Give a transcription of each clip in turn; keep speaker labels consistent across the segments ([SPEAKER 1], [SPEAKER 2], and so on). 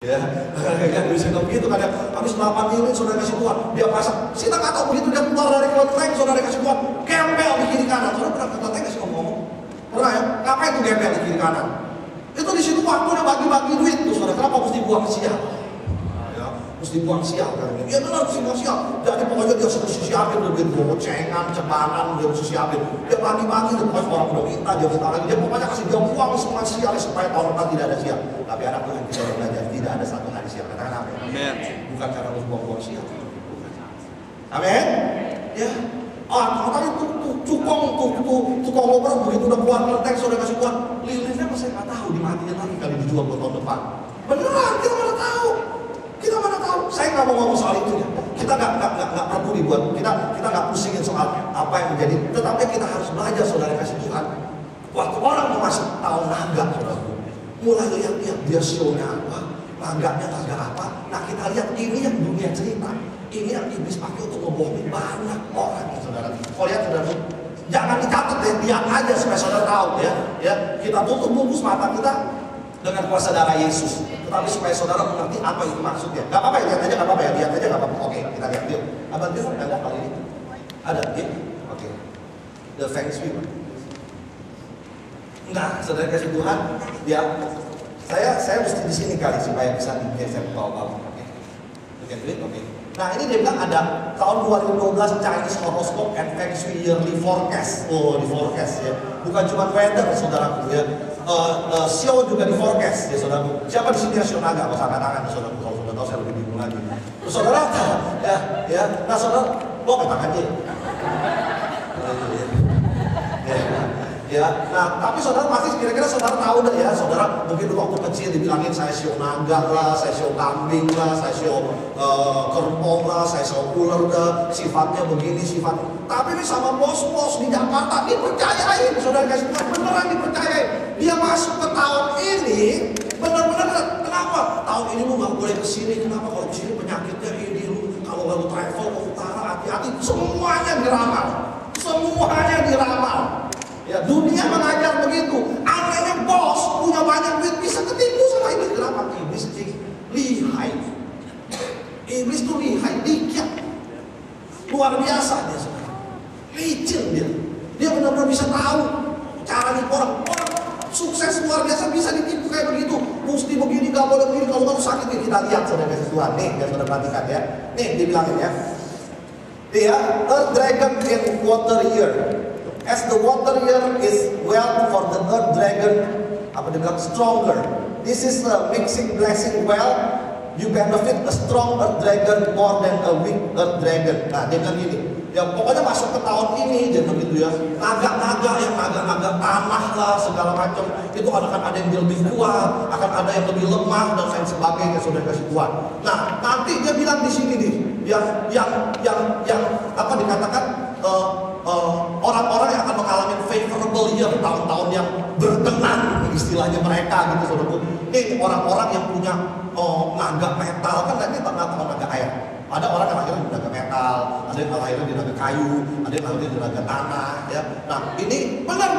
[SPEAKER 1] Ya, kan bisa begitu kan ya. Habis 8 miliar saudara kasih Tuhan, dia pasang. Kita nggak tahu begitu dia keluar dari kelenteng, saudara kasih Tuhan, gembel di kiri kanan. Saudara pernah ke kelenteng kasih ngomong? Pernah ya? Ngapain tuh gembel di kiri kanan? Itu di situ waktunya bagi-bagi duit tuh saudara. Kenapa mesti buang sial? Ya, mesti buang sial kan? Ya benar mesti buang sial. Jadi pokoknya dia mesti siapin duit gocengan, cebanan, dia mesti siapin. Dia bagi-bagi tuh pas orang udah minta, dia minta lagi. Dia pokoknya kasih dia buang semua sial supaya tahun depan tidak ada sial. Tapi anak Tuhan kita belajar tidak ada satu hari sial. Katakan amin. Bukan karena lu buang-buang sial. Amin. Ya. Tapi tukang ngobrol begitu udah buat kelenteng saudara kasih Tuhan, lilinnya masih nggak tahu dimatiin lagi kali dijual buat tahun depan. Beneran kita mana tahu? Kita mana tahu? Saya nggak mau ngomong soal itu ya. Kita nggak peduli buat kita nggak pusingin soal apa yang menjadi. Tetapi kita harus belajar saudara kasih Tuhan. Waktu orang mau masuk tahun naga saudara, mulai lihat dia show-nya apa, naganya naga apa. Nah kita lihat ini yang dunia cerita. Ini yang iblis pakai untuk ngebohongin banyak orang ya saudara. Kau lihat saudara, jangan dicatat ya, lihat aja supaya saudara tahu ya. Kita tutup bungkus mata kita dengan kuasa darah Yesus. Tetapi supaya saudara mengerti apa itu maksudnya. Gak apa-apa ya, lihat aja gak apa-apa ya, lihat aja gak apa-apa. Oke, kita lihat yuk. Abang dia ada kali ini? Ada, ya? Oke. The Feng Shui. Nah, saudara kasih Tuhan, ya. Saya mesti di sini kali supaya bisa digeser ke bawah. Oke. Oke. Nah ini dia bilang ada tahun 2012 Chinese Horoscope and Feng Shui Yearly Forecast. Oh di forecast ya, bukan cuma weather saudaraku ya. Show juga di forecast ya saudaraku. Siapa di sini yang show naga? Pas angkat tangan saudaraku. Kalau sudah tahu saya lebih bingung lagi. Terus saudara ya. Nah saudara, angkat tangan aja. Ya, nah tapi saudara pasti kira-kira saudara tahu deh ya, saudara mungkin waktu kecil dibilangin saya show naga lah, saya show kambing lah, saya show kerbau lah, saya show ular lah, sifatnya begini sifat. Tapi ini sama bos-bos di Jakarta dipercayain, saudara kasih Tuhan beneran dipercayain. Dia masuk ke tahun ini, bener-bener kenapa? Tahun ini lu nggak boleh kesini, kenapa? Kalau kesini penyakitnya ini, lu kalau lalu travel ke utara hati-hati, semuanya diramal, semuanya diramal. Ya, dunia mengajar begitu. Anehnya bos punya banyak duit bisa ketipu sama iblis. Kenapa? Iblis lihai. Iblis tuh lihai, lihat. Luar biasa dia saudara. Licin dia. Dia benar-benar bisa tahu cara nipu orang. Orang sukses luar biasa bisa ditipu kayak begitu. Mesti begini, gak boleh begini. Kalau kamu sakit nih kita lihat saudara kasih Tuhan. Nih, biar saudara perhatikan ya. Nih dibilangin ya. Dia Earth Dragon in water year. As the water year is well for the earth dragon, apa dia bilang stronger. This is a mixing blessing well. You benefit a strong earth dragon more than a weak earth dragon. Nah dia bilang gini, ya pokoknya masuk ke tahun ini jadi begitu ya. Naga-naga yang naga-naga tanah lah segala macam itu akan ada yang lebih kuat, akan ada yang lebih lemah dan lain sebagainya sudah kasih Tuhan. Nah nanti dia bilang di sini nih, yang apa dikatakan orang-orang yang akan mengalami favorable year, tahun-tahun yang berkenan istilahnya mereka gitu saudara. Ini orang-orang yang punya naga metal kan tadi naga air. Ada orang yang lahirnya di naga metal, ada yang lahirnya di naga kayu, ada yang lahirnya di naga tanah ya. Nah ini benar.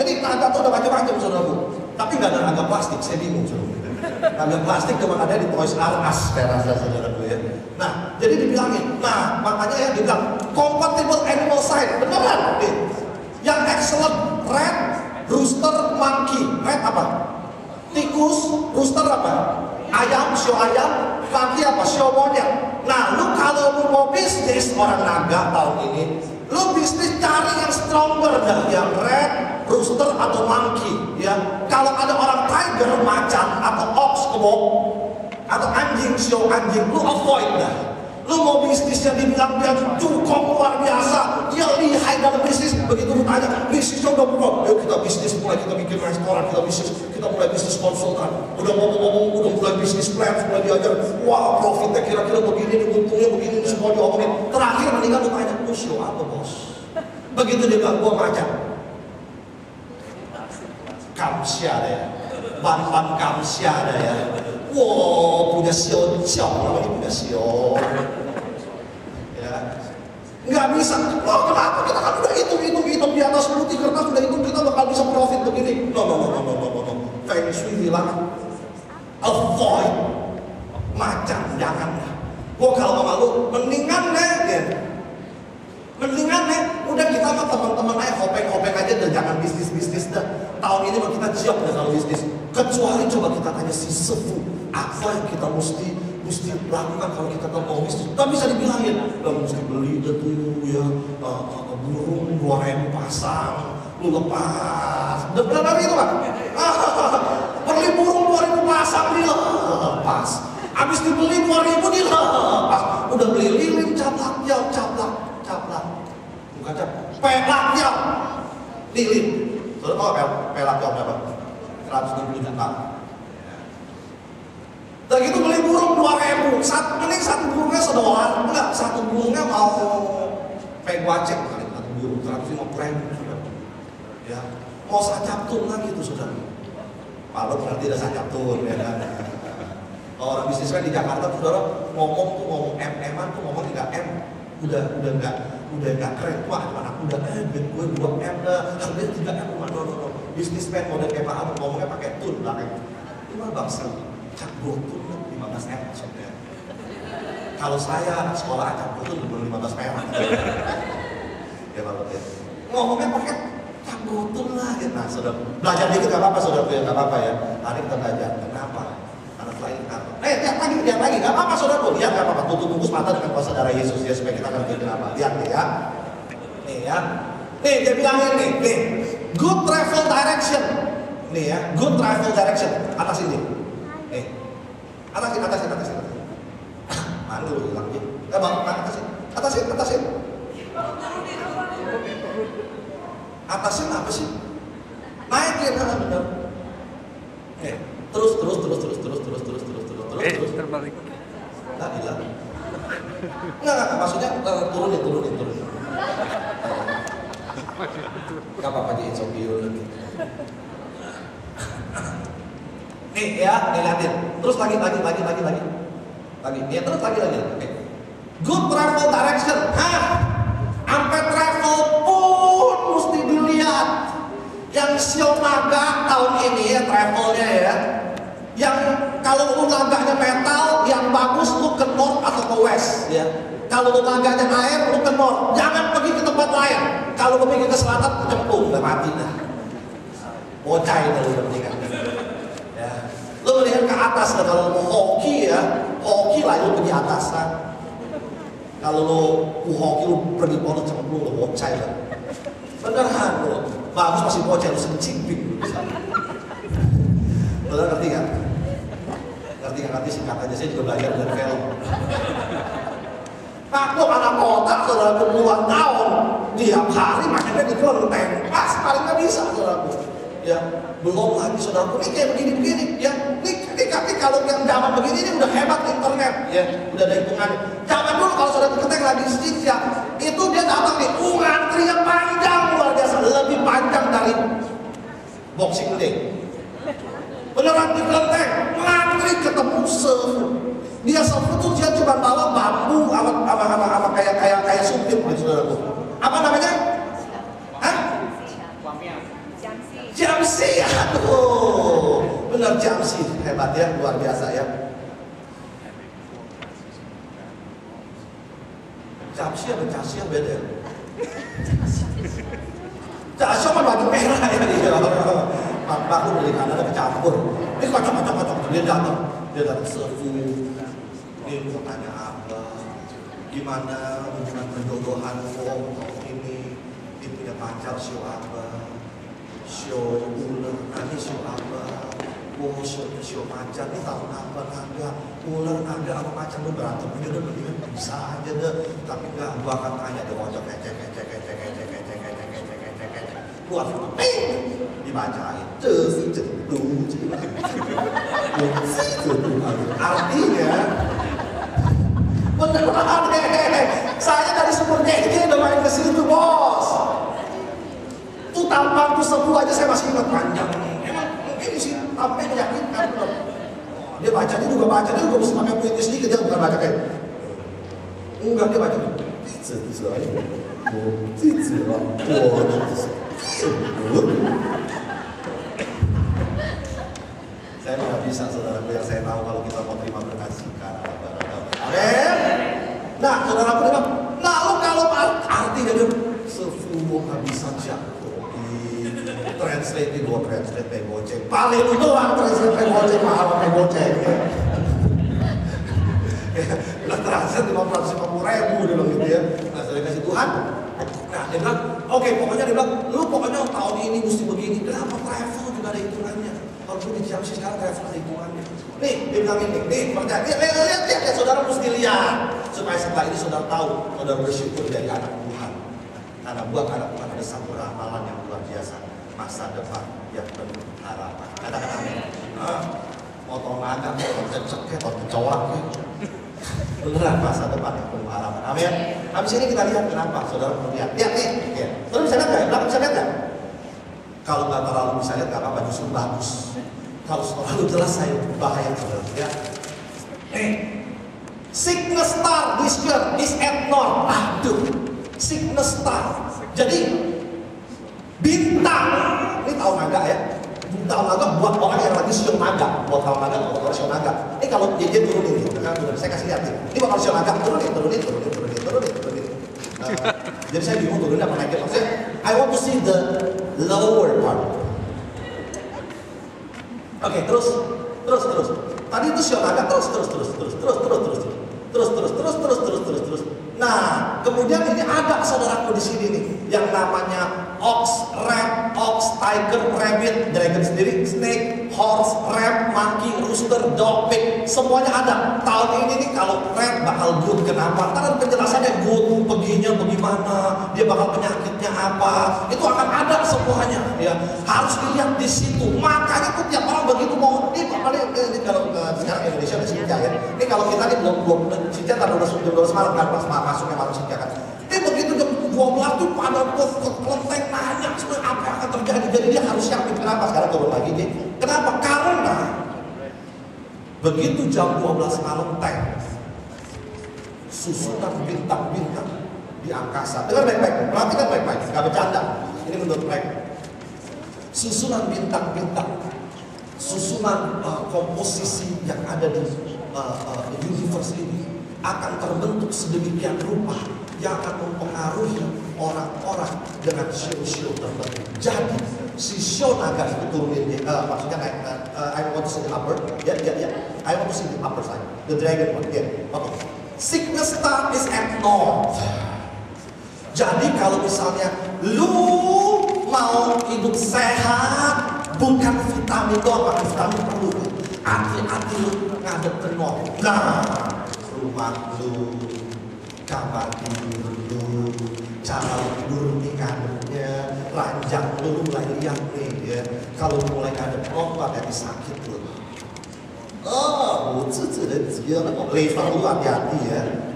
[SPEAKER 1] Jadi naga itu ada macam-macam saudaraku. Tapi nggak ada naga plastik, saya bingung saudara. Naga plastik cuma ada di Toys R Us saya rasa saudaraku ya. Nah jadi dibilangin, nah makanya ya dibilang compatible animal sign, beneran nih. Yang excellent, rat, rooster, monkey. Rat apa? Tikus, rooster apa? Ayam, show ayam, monkey apa? Show monyet. Nah lu kalau lu mau bisnis orang naga tahun ini, lu bisnis cari yang stronger dah, yang rat, rooster atau monkey ya. Kalau ada orang tiger, macan atau ox, kebok atau anjing, show anjing, lu avoid dah. Lu mau bisnisnya dibilang dia cukup luar biasa, dia lihai dalam bisnis. Begitu lu tanya, bisnisnya udah berapa? Yuk kita bisnis, mulai kita bikin restoran, kita mulai bisnis konsultan. Udah ngomong-ngomong, udah mulai bisnis plan, mulai diajar. Wah profitnya kira-kira begini, untungnya begini, semua diomongin. Terakhir mendingan lu tanya, lu show apa bos? Begitu dia bilang, gua macam Kamsya ada ya, ban Kamsya ada ya. Wow, punya show, namanya punya show. Ya, nggak bisa. Oh, kenapa? Kita kan udah hitung di atas putih kertas udah hitung kita bakal bisa profit begini. No. Feng Shui bilang avoid macan, jangan. Gua kalau sama lu, mendingan deh, ya. Mendingan deh, udah kita sama teman-teman aja hopeng-hopeng aja dan jangan bisnis-bisnis dah. Tahun ini mau kita siap deh kalau bisnis. Kecuali coba kita tanya si sefu, apa yang kita mesti lakukan kalau kita mau bisnis. Kita bisa dibilangin, lo mesti beli itu ya burung 2.000 pasang, lu lepas. Benar itu kan? Beli burung 2.000 pasang dilepas. Habis dibeli 2.000 dilepas. Udah beli lilin caplak. Bukan pelaknya lilin. Saudara tahu pelaknya berapa? 120 juta. Dan gitu beli burung 2.000. Mending satu burungnya sedolan. Enggak, satu burungnya mau penguacek kali. Satu burung 150.000. Ya, mau sacaptun lagi tuh saudara. Kalau berarti ada sacaptun ya kan. Orang bisnis kan di Jakarta saudara ngomong M-an tuh ngomong 3M. Udah enggak keren. Wah, anak muda gue 2M dah, harganya 3M. No. Bisnismen model kayak Pak Amr ngomongnya pakai tun belakang. Ini mah bangsa cap gotun 15M maksudnya. Kalau saya sekolah cap gotun 15 perak. Ya Pak ya. Ngomongnya pakai cap gotun lah ya. Nah, saudara belajar dikit enggak apa-apa saudara ya, enggak apa-apa ya. Hari kita belajar. Kenapa? Anak lain kenapa? Lihat lagi, enggak apa-apa saudaraku. Lihat enggak apa-apa. Tutup bungkus mata dengan kuasa darah Yesus ya supaya kita ngerti kenapa. Lihat nih ya. Nih ya. Nih dia bilangin nih. Good travel direction. Nih ya, good travel direction. Atas ini. Nih. Atasin. Mana lu hilang dia? Atasin. Atasin apa sih? Naikin benar. Nih. Terus.
[SPEAKER 2] Terbalik.
[SPEAKER 1] Enggak hilang. Enggak, maksudnya turunin. Enggak apa-apa di insomnia lagi. Nih ya, lihatin. Terus lagi. Ya terus lagi. Oke. Good travel direction. Sampai travel pun mesti dilihat. Yang Sio Naga tahun ini ya travelnya ya. Yang kalau lu naganya metal, yang bagus lu ke north atau ke west ya. Kalau lu naganya air, lu ke north. Jangan pergi ke tempat lain. Kalau lu pergi ke selatan, kecemplung, udah mati dah. Bocah itu lu mendingan. Ya. Lu mendingan ke atas lah kalau mau hoki ya. Hoki lah lu pergi atas kan. Kalau lu hoki lu pergi pondok cemplung, lu bocah lah. Beneran lu. Bagus masih bocah lu sencimping. Lu ngerti kan? Ngerti singkat aja, saya juga belajar dari film. Aku anak kota saudaraku 2 tahun tiap hari makanya di kelenteng pas paling nggak bisa saudaraku ya. Belum lagi saudaraku ini kayak begini ya. Ini kalau yang zaman begini ini udah hebat internet ya, udah ada hitungannya. Zaman dulu kalau saudara keteng lagi ya, itu dia datang nih ngantri yang panjang luar biasa, lebih panjang dari Boxing Day. Beneran di kelenteng ngantri ketemu server. Dia server tuh dia cuma bawa bambu apa kayak supir gitu saudaraku. Apa namanya? Jamsi, aduh, bener Jamsi, hebat ya, luar biasa ya. Jamsi apa Jamsi yang beda ya? Jamsi kan baju merah ya dia. Bapak lu beli kanan kecampur. Ini kocok. Dia datang servu. Dia mau tanya apa? Gimana hubungan perjodohan ini? Dia punya pacar Sio apa? Sio ular, ini Sio apa? Sio macan, ini tahun apa? Naga, ular, naga apa macan lu berantem aja udah mendingan bisa aja deh. Tapi enggak, gua akan tanya dia ngocok kecek. Luar dibacain. Artinya beneran deh. Saya dari sumber GG udah main ke situ bos. Tuh tampang tuh sebu aja saya masih ingat panjang. Emang mungkin sih tampangnya meyakinkan belum. Dia bacanya juga mesti pakai puitis sedikit ya, bukan baca kayak. Enggak, dia baca. Saya nggak bisa saudaraku, yang saya tahu kalau kita mau terima berkat saudaraku dia bilang, lalu kalau artinya dia sefumo habisan Jakobi, translate di luar translate pegoceng, paling itu doang translate pegoceng, mahal pegoceng. Udah translate 550.000 dia bilang gitu ya. Nah saya kasih Tuhan. Nah dia bilang, oke, pokoknya dia bilang, lu pokoknya tahun ini mesti begini. Kenapa travel juga ada hitungannya? Kalau lu di Jamsi sekarang travel ada hitungannya. Nih, dia bilang nih, percaya, lihat, saudara mesti lihat. Supaya setelah ini saudara tahu, saudara bersyukur jadi anak Tuhan. Karena buat anak Tuhan ada satu ramalan yang luar biasa. Masa depan yang penuh harapan. Katakan amin. Motong naga, motong cecek, motong cowok. Beneran masa depan yang penuh harapan. Amin. Habis ini kita lihat kenapa saudara perlu lihat. Lihat nih. Ya. Saudara bisa lihat nggak? Belakang bisa lihat nggak? Kalau nggak terlalu bisa lihat nggak apa-apa, justru bagus. Kalau terlalu jelas saya bahaya saudara. Ya. Nih. Sickness star this year is at north. Aduh. Sickness star. Jadi bintang. Ini tahu nggak ya? Tahu naga buat orang yang lagi siung naga, buat tahu naga, buat orang siung naga. Ini kalau dia turunin, kan turun. Saya kasih lihat nih. Ini buat orang siung naga, turunin. Jadi saya bingung turunin apa naikin. Maksudnya, I want to see the lower part. Oke, terus. Tadi itu siung naga, terus. Nah, kemudian ini ada saudaraku di sini nih, yang namanya ox, rat, ox, tiger, rabbit, dragon sendiri, snake, horse, rat, monkey, rooster, dog, pig, semuanya ada. Tahun ini nih kalau rat bakal good, kenapa? Karena penjelasannya good, peginya bagaimana, dia bakal penyakitnya apa, itu akan ada semuanya. Ya, harus dilihat di situ. Makanya tuh tiap orang begitu mau ini kalau sekarang Indonesia udah Sinja ya. Ini kalau kita ini belum Sinja tanggal 12 Maret kan pas masuknya malam Sinja kan. Ini begitu jam 12 tuh pada kelenteng nanya sebenarnya apa yang akan terjadi. Jadi dia harus siapin. Kenapa sekarang turun lagi nih? Kenapa? Karena begitu jam 12 malam susunan bintang-bintang di angkasa. Dengar baik-baik, perhatikan baik-baik, gak bercanda. Ini menurut mereka. Susunan bintang-bintang, susunan komposisi yang ada di universe ini akan terbentuk sedemikian rupa yang akan mempengaruhi orang-orang dengan show tertentu. Jadi si show naga itu turunin, maksudnya I want to see the upper, I want to see the upper side, the dragon one, okay. Sickness star is at north. Jadi kalau misalnya lu mau hidup sehat, bukan vitamin doang, pakai vitamin perlu. Hati-hati lu ngadep ke north. Nah, rumah lu, kamar tidur lu, cara tidur nih ngadepnya, ranjang lu mulai lihat nih ya. Kalau mulai ngadep north, hati sakit lu. Oh, 我自己的职业那个雷防lu hati-hati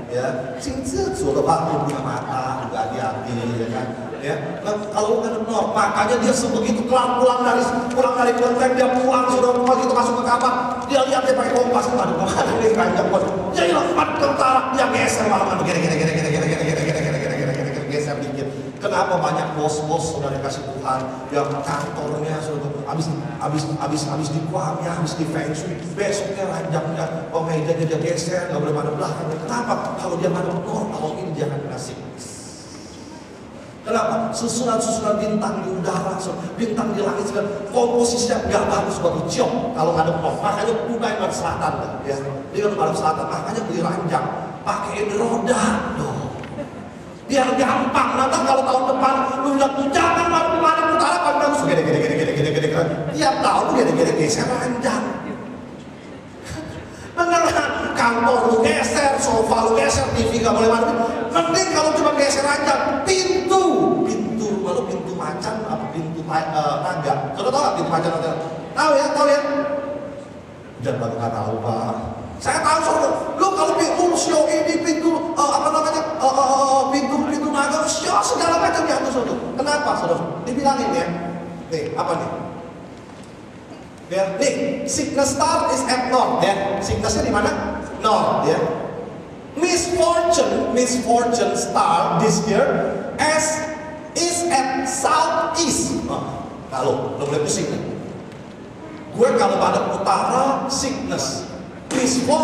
[SPEAKER 1] ya, 精自主的话punya mata juga hati-hati ya kan, ya. Nah, kalau ngadep north, makanya dia sebegitu pulang dari kelenteng dia pulang sudah begitu masuk ke kamar, dia lihat dia pakai kompas, aduh kemana nih ranjang bos, jadi lompat ke utara, dia geser malam gini geser dikit. Kenapa banyak bos-bos sudah dikasih Tuhan yang kantornya sudah habis dikuamnya, habis di feng shui, besoknya ranjangnya, mejanya dia geser, nggak boleh madep belakang. Kenapa? Kalau dia madep north, tahun ini jangan kasih. Kenapa? Susunan bintang di udara, bintang di langit, komposisinya nggak bagus buat ciong. Kalau ngadep north, makanya kuda yang ngadep selatan, ya. Dia ngadep selatan, makanya beli ranjang, pakai roda, biar gampang. Nanti kalau tahun depan lu lihat tuh jangan madep utara, kan bagus gede. Tiap tahun tuh gede geser ranjang. Beneran, kantor lu geser, sofa lu geser, TV gak boleh madep. Mending kalau cuma geser ranjang, pintu malu pintu macan apa pintu naga. Saudara tahu nggak pintu macan naga? Tahu ya? Jangan baru nggak tahu Pak. Saya tahu saudara. Lu kalau pintu show ini pintu pintu naga, show segala macam diatur saudara. Kenapa saudara? Dibilangin ya. Nih apa nih? Ya, nih sickness star is at north ya. Sicknessnya di mana? North ya. Misfortune star this year is at southeast. Kalau lo boleh pusing nih. Gue kalau pada utara sickness, misfortune